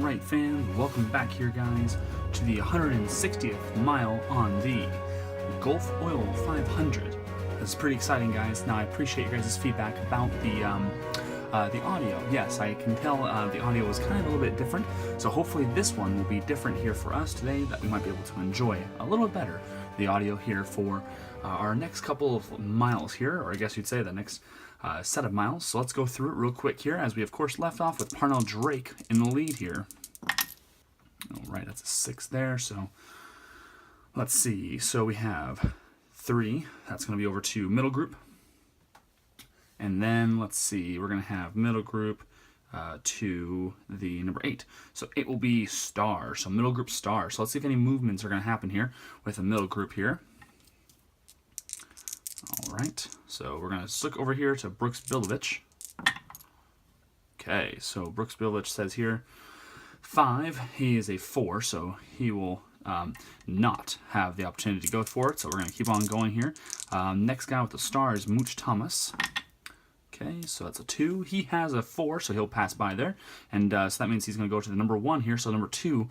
Alright fam, welcome back here guys to the 160th mile on the Gulf Oil 500. This is pretty exciting guys. Now I appreciate your guys' feedback about the audio. Yes, I can tell the audio was kind of a little bit different, so hopefully this one will be different here for us today, that we might be able to enjoy a little bit better the audio here for our next couple of miles here, or I guess you'd say the next set of miles. So let's go through it real quick here, as we of course left off with Parnell Drake in the lead here. Alright, that's a 6 there, so let's see. So we have 3, that's going to be over to middle group. And then let's see, we're going to have middle group to the number 8. So 8 will be star, so middle group star. So let's see if any movements are going to happen here with the middle group here. Alright, so we're going to look over here to Brooks Bilovich. Okay, so Brooks Bilovich says here 5, he is a 4, so he will not have the opportunity to go for it, so we're going to keep on going here. Next guy with the star is Mooch Thomas. Okay, so that's a 2. He has a 4, so he'll pass by there. And so that means he's going to go to the number 1 here. So number 2,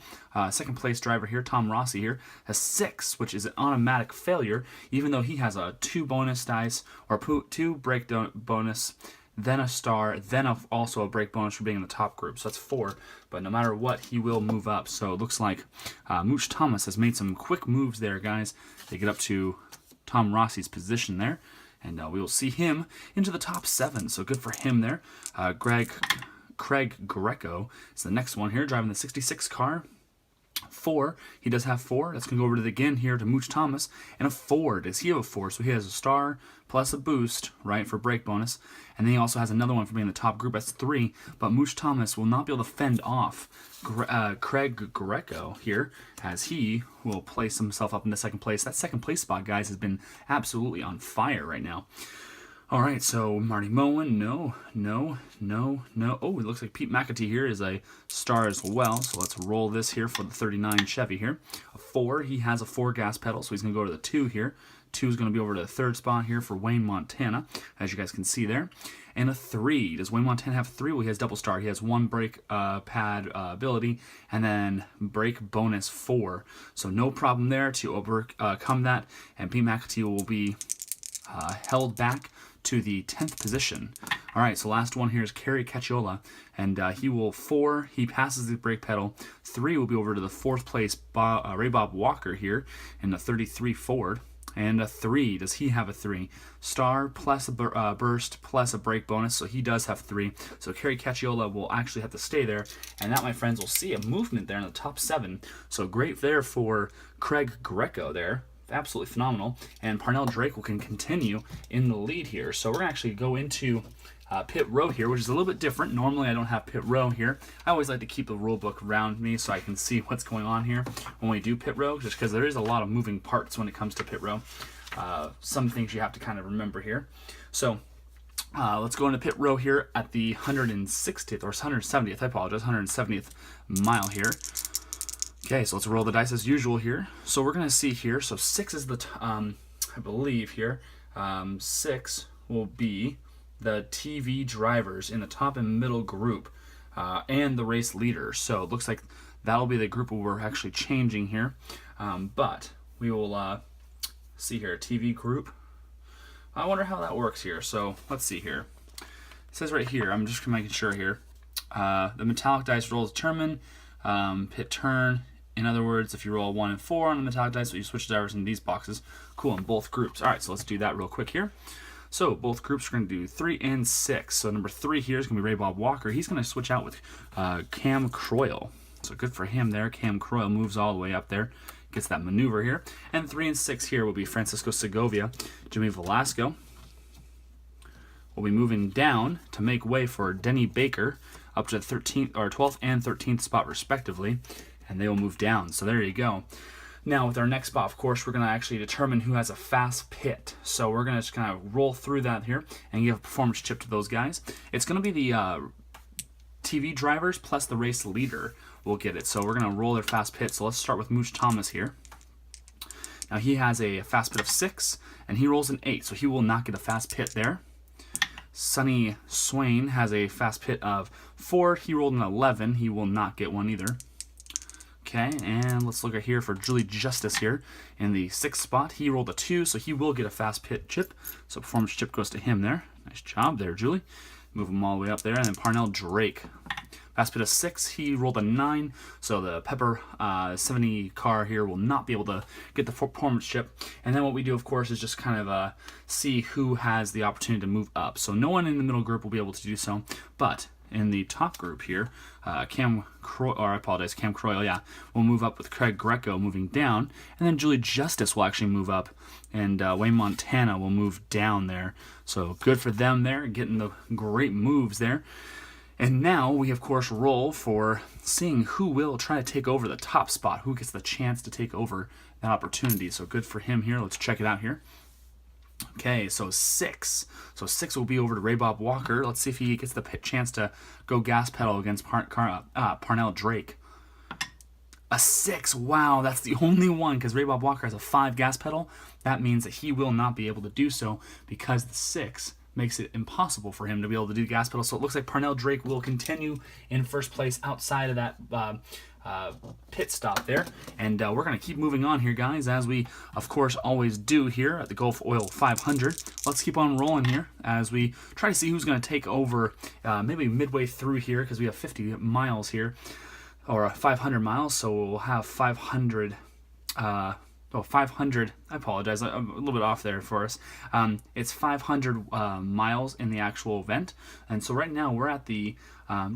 second place driver here, Tom Rossi here, has 6, which is an automatic failure, even though he has a 2 bonus dice, or 2 break bonus, then a star, then also a break bonus for being in the top group. So that's 4, but no matter what, he will move up. So it looks like Mooch Thomas has made some quick moves there, guys. They get up to Tom Rossi's position there. And we will see him into the top 7, so good for him there. Craig Greco is the next one here, driving the 66 car. 4, he does have 4. That's going to go over to again here to Mooch Thomas. And a 4, does he have a 4? So he has a star plus a boost, right, for brake bonus. And then he also has another one for being in the top group, that's 3. But Mooch Thomas will not be able to fend off Craig Greco here, as he will place himself up in the second place. That second place spot, guys, has been absolutely on fire right now. Alright, so Marty Moen, no. Oh, it looks like Pete McAtee here is a star as well, so let's roll this here for the 39 Chevy here. A 4, he has a 4 gas pedal, so he's going to go to the 2 here. 2 is going to be over to the 3rd spot here for Wayne Montana, as you guys can see there. And a 3, does Wayne Montana have 3? Well, he has double star. He has 1 brake pad ability, and then brake bonus 4. So no problem there to overcome that, and Pete McAtee will be held back to the 10th position. Alright, so last one here is Kerry Cacciola, and he will 4, he passes the brake pedal. 3 will be over to the 4th place Ray Bob Walker here in the 33 Ford. And a 3, does he have a 3? Star plus a burst plus a brake bonus, so he does have 3. So Kerry Cacciola will actually have to stay there, and that, my friends, will see a movement there in the top 7. So great there for Craig Greco there. Absolutely phenomenal. And Parnell Drake can continue in the lead here. So we're going to actually go into pit row here, which is a little bit different. Normally I don't have pit row here. I always like to keep the rule book around me so I can see what's going on here when we do pit row, just because there is a lot of moving parts when it comes to pit row. Some things you have to kind of remember here. So let's go into pit row here at the 160th, or 170th, I apologize, 170th mile here. Okay, so let's roll the dice as usual here. So we're going to see here, so 6 is the, I believe here, 6 will be the TV drivers in the top and middle group, and the race leader. So it looks like that'll be the group we're actually changing here. But we will see here, TV group. I wonder how that works here. So let's see here. It says right here, I'm just making sure here, the metallic dice rolls determine pit turn. In other words, if you roll 1 and 4 on the metallic dice, so you switch drivers in these boxes. Cool, in both groups. All right, so let's do that real quick here. So both groups are going to do 3 and 6. So number 3 here is going to be Ray Bob Walker. He's going to switch out with Cam Croyle. So good for him there. Cam Croyle moves all the way up there, gets that maneuver here. And 3 and 6 here will be Francisco Segovia, Jimmy Velasco. We'll be moving down to make way for Denny Baker up to the 13th or 12th and 13th spot respectively, and they will move down. So there you go. Now with our next spot, of course, we're going to actually determine who has a fast pit. So we're going to just kind of roll through that here and give a performance chip to those guys. It's going to be the TV drivers plus the race leader will get it. So we're going to roll their fast pit. So let's start with Mooch Thomas here. Now he has a fast pit of 6, and he rolls an 8, so he will not get a fast pit there. Sonny Swain has a fast pit of 4. He rolled an 11. He will not get one either. Okay, and let's look at here for Julie Justice here in the 6th spot. He rolled a 2, so he will get a fast pit chip. So performance chip goes to him there. Nice job there, Julie. Move him all the way up there. And then Parnell Drake. Fast pit of 6, he rolled a 9, so the Pepper 70 car here will not be able to get the performance chip. And then what we do, of course, is just kind of see who has the opportunity to move up. So no one in the middle group will be able to do so, but in the top group here, Cam Croyle, yeah, will move up with Craig Greco moving down, and then Julie Justice will actually move up, and Wayne Montana will move down there. So good for them there, getting the great moves there. And now we, of course, roll for seeing who will try to take over the top spot, who gets the chance to take over that opportunity. So good for him here. Let's check it out here. Okay, so 6. So 6 will be over to Ray Bob Walker. Let's see if he gets the chance to go gas pedal against Parnell Drake. A 6. Wow, that's the only one, because Ray Bob Walker has a 5 gas pedal. That means that he will not be able to do so because the 6 makes it impossible for him to be able to do gas pedal. So it looks like Parnell Drake will continue in first place outside of that pit stop there. And we're going to keep moving on here, guys, as we, of course, always do here at the Gulf Oil 500. Let's keep on rolling here as we try to see who's going to take over maybe midway through here, because we have 50 miles here, or 500 miles, so we'll have 500... 500, I apologize, I'm a little bit off there for us. It's 500 miles in the actual event. And so right now we're at the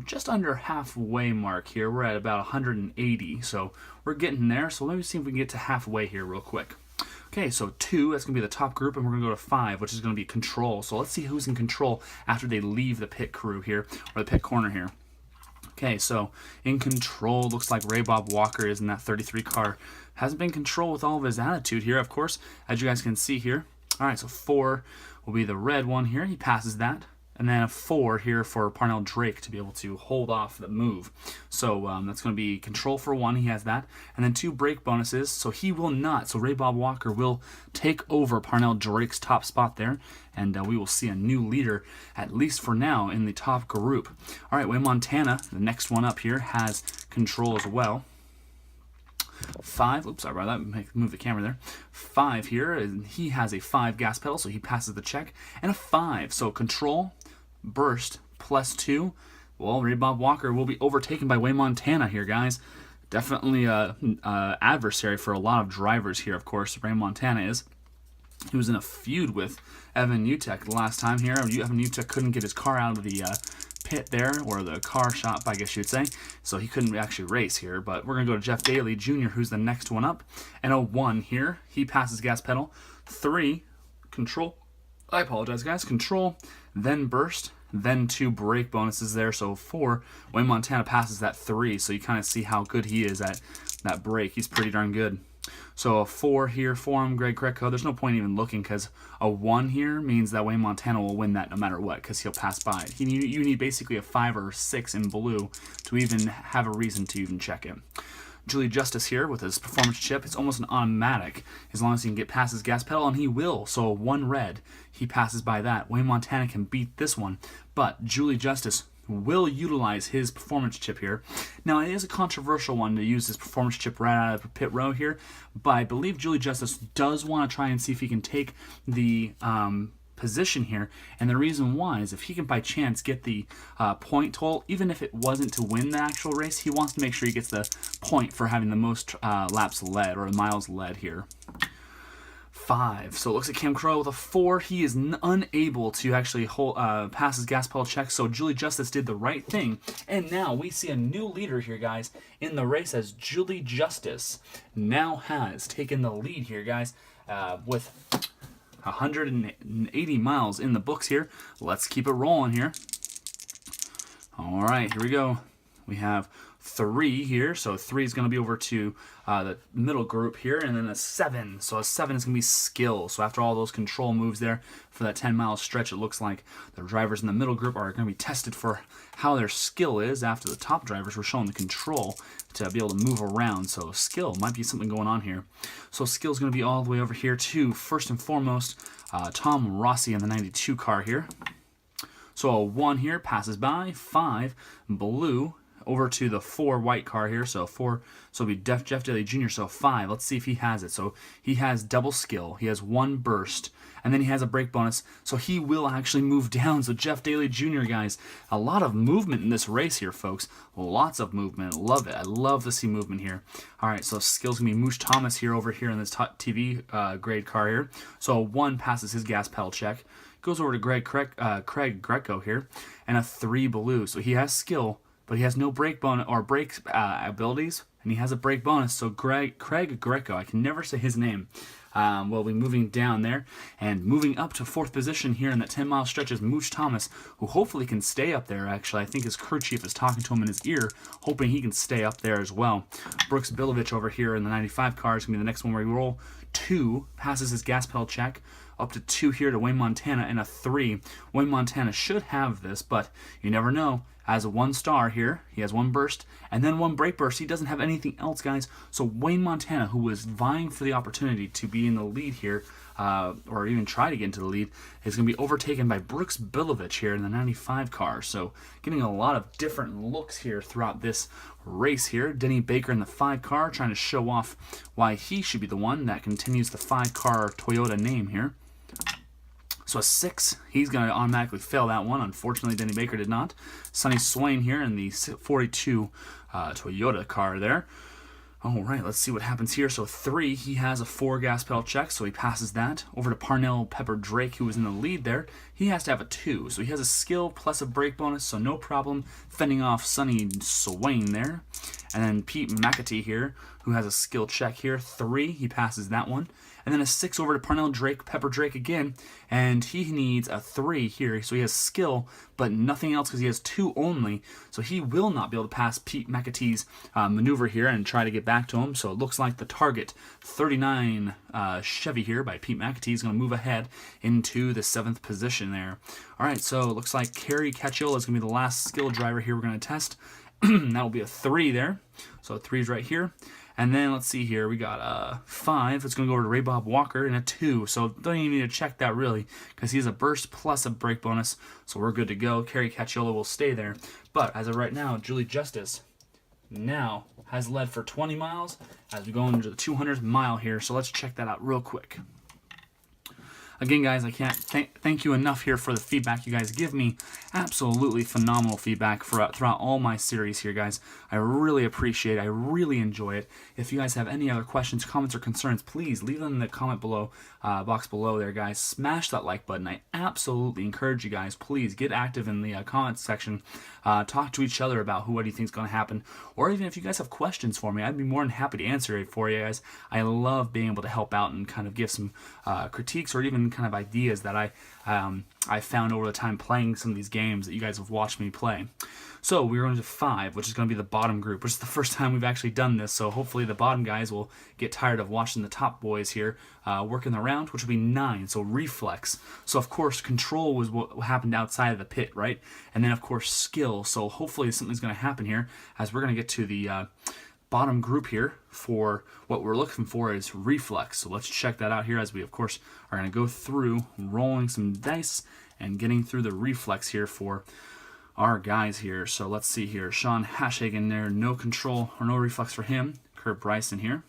just under halfway mark here. We're at about 180. So we're getting there. So let me see if we can get to halfway here real quick. Okay, so 2, that's going to be the top group, and we're going to go to 5, which is going to be control. So let's see who's in control after they leave the pit crew here, or the pit corner here. Okay, so in control, looks like Ray Bob Walker is in that 33 car. Hasn't been in control with all of his attitude here, of course, as you guys can see here. All right, so 4 will be the red one here. He passes that. And then a 4 here for Parnell Drake to be able to hold off the move. So that's going to be control for 1. He has that. And then 2 brake bonuses. So he will not. So Ray Bob Walker will take over Parnell Drake's top spot there. And we will see a new leader, at least for now, in the top group. All right, Wayne Montana, the next one up here, has control as well. 5, oops, sorry about that, move the camera there. 5 here, and he has a 5 gas pedal, so he passes the check. And a 5, so control, burst, +2. Well, Ray Bob Walker will be overtaken by Wayne Montana here, guys. Definitely a adversary for a lot of drivers here, of course. Ray Montana is. He was in a feud with Evan Utek the last time here. Evan Utek couldn't get his car out of the pit there, or the car shop, I guess you'd say, so he couldn't actually race here. But we're going to go to Jeff Daly Jr., who's the next one up. And a 1 here. He passes gas pedal. 3, control. I apologize, guys. Control, then burst, then 2 brake bonuses there. So 4, Wayne Montana passes that 3, so you kind of see how good he is at that brake. He's pretty darn good. So a 4 here for him, Greg Greco. There's no point even looking, because a 1 here means that Wayne Montana will win that no matter what, because he'll pass by it. You need basically a 5 or 6 in blue to even have a reason to even check it. Julie Justice here with his performance chip. It's almost an automatic as long as he can get past his gas pedal, and he will. So 1 red, he passes by that. Wayne Montana can beat this one, but Julie Justice will utilize his performance chip here. Now, it is a controversial one to use his performance chip right out of the pit row here, but I believe Julie Justice does want to try and see if he can take the position here, and the reason why is if he can by chance get the point total, even if it wasn't to win the actual race, he wants to make sure he gets the point for having the most laps led, or miles led here. 5. So it looks like Cam Crow with a 4. He is unable to actually pass his gas pedal check, so Julie Justice did the right thing. And now we see a new leader here, guys, in the race, as Julie Justice now has taken the lead here, guys, with 180 miles in the books here. Let's keep it rolling here. All right, here we go. We have 3 here, so 3 is going to be over to the middle group here, and then a 7. So a 7 is going to be skill. So after all those control moves there for that 10-mile stretch, it looks like the drivers in the middle group are going to be tested for how their skill is after the top drivers were showing the control to be able to move around. So skill might be something going on here. So skill is going to be all the way over here to, first and foremost, Tom Rossi in the 92 car here. So a 1 here passes by. 5 blue over to the 4 white car here. So 4, so it'll be Jeff Daly Jr. So 5. Let's see if he has it. So he has double skill. He has 1 burst. And then he has a break bonus. So he will actually move down. So Jeff Daly Jr., guys, a lot of movement in this race here, folks. Lots of movement. Love it. I love to see movement here. All right, so skill's going to be Mooch Thomas here over here in this TV grade car here. So a 1 passes his gas pedal check. Goes over to Craig Greco here. And a 3 blue. So he has skill, but he has no break bonus or break abilities, and he has a break bonus. So Craig Greco, I can never say his name, will be moving down there, and moving up to 4th position here in that 10-mile stretch is Mooch Thomas, who hopefully can stay up there. Actually, I think his crew chief is talking to him in his ear, hoping he can stay up there as well. Brooks Billovich over here in the 95 car is going to be the next one where we roll. 2 passes his gas pedal check. Up to 2 here to Wayne Montana, and a 3. Wayne Montana should have this, but you never know. As a 1 star here, he has 1 burst, and then 1 break burst. He doesn't have anything else, guys. So Wayne Montana, who was vying for the opportunity to be in the lead here, or even try to get into the lead, is going to be overtaken by Brooks Billovich here in the 95 car. So getting a lot of different looks here throughout this race here. Denny Baker in the 5 car, trying to show off why he should be the one that continues the 5 car Toyota name here. So a 6, he's going to automatically fail that one. Unfortunately, Denny Baker did not. Sonny Swain here in the 42 Toyota car there. All right, let's see what happens here. So 3, he has a 4 gas pedal check, so he passes that. Over to Parnell Pepper Drake, who was in the lead there. He has to have a 2, so he has a skill plus a break bonus, so no problem fending off Sonny Swain there. And then Pete McAtee here, who has a skill check here. 3, he passes that one. And then a 6 over to Parnell Pepper Drake again, and he needs a 3 here. So he has skill, but nothing else because he has 2 only. So he will not be able to pass Pete McAtee's maneuver here and try to get back to him. So it looks like the target 39 Chevy here by Pete McAtee is going to move ahead into the 7th position there. All right, so it looks like Kerry Cacciola is going to be the last skill driver here we're going to test. That will be a 3 there. So 3 is right here. And then let's see here, we got a 5. It's going to go over to Ray Bob Walker, and a 2. So don't even need to check that really, because he has a burst plus a break bonus. So we're good to go. Kerry Cacciola will stay there. But as of right now, Julie Justice now has led for 20 miles as we go into the 200th mile here. So let's check that out real quick. Again, guys, I can't thank you enough here for the feedback you guys give me. Absolutely phenomenal feedback throughout all my series here, guys. I really appreciate it. I really enjoy it. If you guys have any other questions, comments, or concerns, please leave them in the comment box below there, guys. Smash that like button. I absolutely encourage you guys. Please get active in the comments section. Talk to each other about what do you think is going to happen. Or even if you guys have questions for me, I'd be more than happy to answer it for you guys. I love being able to help out and kind of give some critiques or even kind of ideas that I found over the time playing some of these games that you guys have watched me play. So we're going to 5, which is going to be the bottom group, which is the first time we've actually done this. So hopefully the bottom guys will get tired of watching the top boys here working the round, which will be 9. So reflex. So of course control was what happened outside of the pit, right? And then of course skill. So hopefully something's going to happen here as we're going to get to the bottom group here. For what we're looking for is reflex. So let's check that out here as we of course are going to go through rolling some dice and getting through the reflex here for our guys here. So let's see here. Sean Hashagen there, no control or no reflex for him. Kurt Bryson here.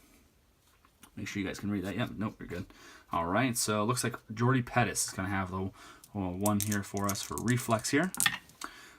Make sure you guys can read that. Yep, nope, you're good. All right, so it looks like Jordy Pettis is going to have the one here for us for reflex here.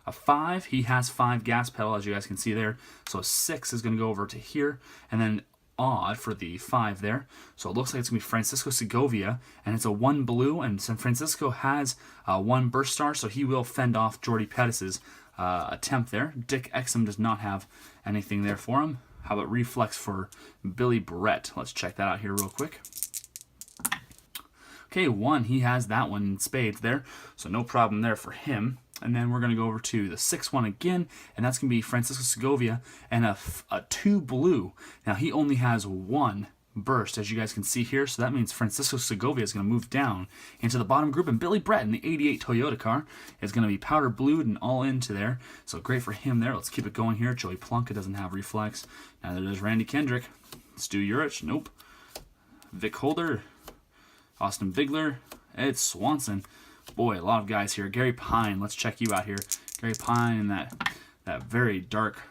A 5, he has 5 gas pedal, as you guys can see there. So a 6 is going to go over to here, and then odd for the 5 there. So it looks like it's going to be Francisco Segovia, and it's a 1 blue, and San Francisco has 1 burst star, so he will fend off Jordy Pettis's attempt there. Dick Exum does not have anything there for him. How about reflex for Billy Brett? Let's check that out here real quick. Okay, 1, he has that one in spades there, so no problem there for him. And then we're going to go over to the 6th one again, and that's going to be Francisco Segovia, and a 2 blue. Now, he only has 1 burst, as you guys can see here, so that means Francisco Segovia is going to move down into the bottom group, and Billy Brett in the 88 Toyota car is going to be powder blued and all into there, so great for him there. Let's keep it going here. Joey Plunka doesn't have reflex. Neither does Randy Kendrick. Stu Urich, nope. Vic Holder, Austin Bigler, Ed Swanson. Boy, a lot of guys here. Gary Pine, let's check you out here. Gary Pine in that very dark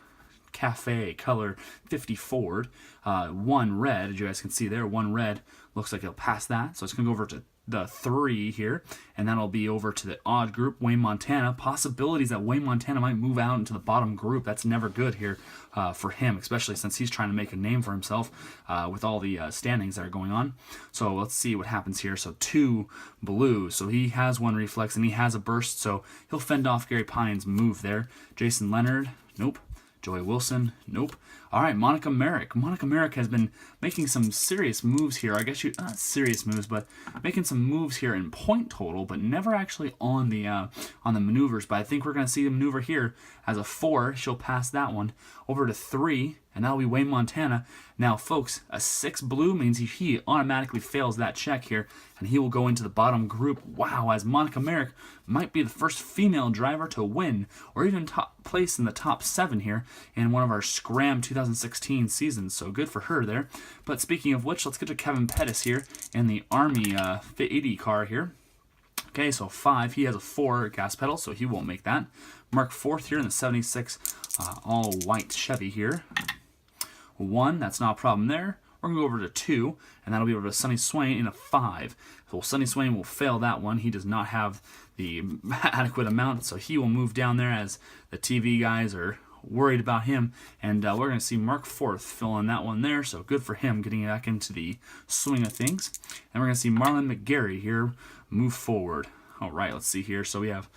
cafe color 50 Ford. 1 red, as you guys can see there, 1 red. Looks like it'll pass that. So it's going to go over to the 3 here, and that'll be over to the odd group, Wayne Montana. Possibilities that Wayne Montana might move out into the bottom group. That's never good here for him, especially since he's trying to make a name for himself with all the standings that are going on. So let's see what happens here. So 2 blue, so he has 1 reflex and he has a burst, so he'll fend off Gary Pine's move there. Jason Leonard, nope. Joey Wilson, nope. All right, Monica Merrick. Monica Merrick has been making some serious moves here. I guess not serious moves, but making some moves here in point total, but never actually on the maneuvers. But I think we're going to see the maneuver here as a 4. She'll pass that one over to 3, and that'll be Wayne Montana. Now, folks, a 6 blue means he automatically fails that check here, and he will go into the bottom group. Wow, as Monica Merrick might be the first female driver to win, or even top place in the top 7 here in one of our Scram 2016 seasons. So good for her there. But speaking of which, let's get to Kevin Pettis here in the Army 80 car here. Okay, so 5, he has a 4 gas pedal, so he won't make that. Mark 4th here in the 76 all white Chevy here. 1, that's not a problem there. We're going to go over to 2, and that'll be over to Sonny Swain in a 5. So Sonny Swain will fail that one. He does not have the adequate amount, so he will move down there as the TV guys are worried about him. And we're going to see Mark 4th fill in that one there, so good for him getting back into the swing of things. And we're going to see Marlon McGarry here move forward. All right, let's see here. So we have...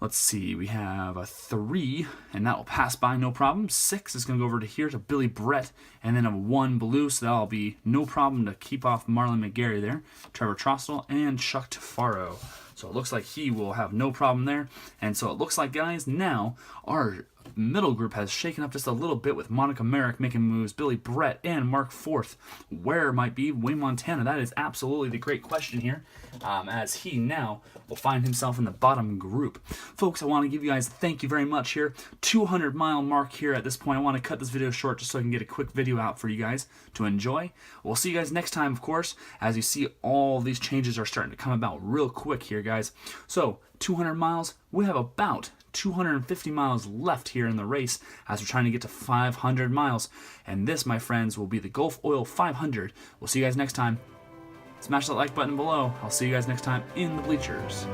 Let's see, we have a 3, and that will pass by, no problem. 6 is going to go over to here to Billy Brett, and then a 1 blue, so that'll be no problem to keep off Marlon McGarry there. Trevor Trostel and Chuck Tafaro. So it looks like he will have no problem there. And so it looks like, guys, now our middle group has shaken up just a little bit with Monica Merrick making moves, Billy Brett, and Mark 4th. Where might be Wayne Montana? That is absolutely the great question here, as he now will find himself in the bottom group. Folks, I want to give you guys thank you very much here. 200-mile mark here at this point. I want to cut this video short just so I can get a quick video out for you guys to enjoy. We'll see you guys next time, of course, as you see all these changes are starting to come about real quick here, guys. So 200 miles, we have about 250 miles left here in the race as we're trying to get to 500 miles. And this, my friends, will be the Gulf Oil 500. We'll see you guys next time. Smash that like button below. I'll see you guys next time in the bleachers.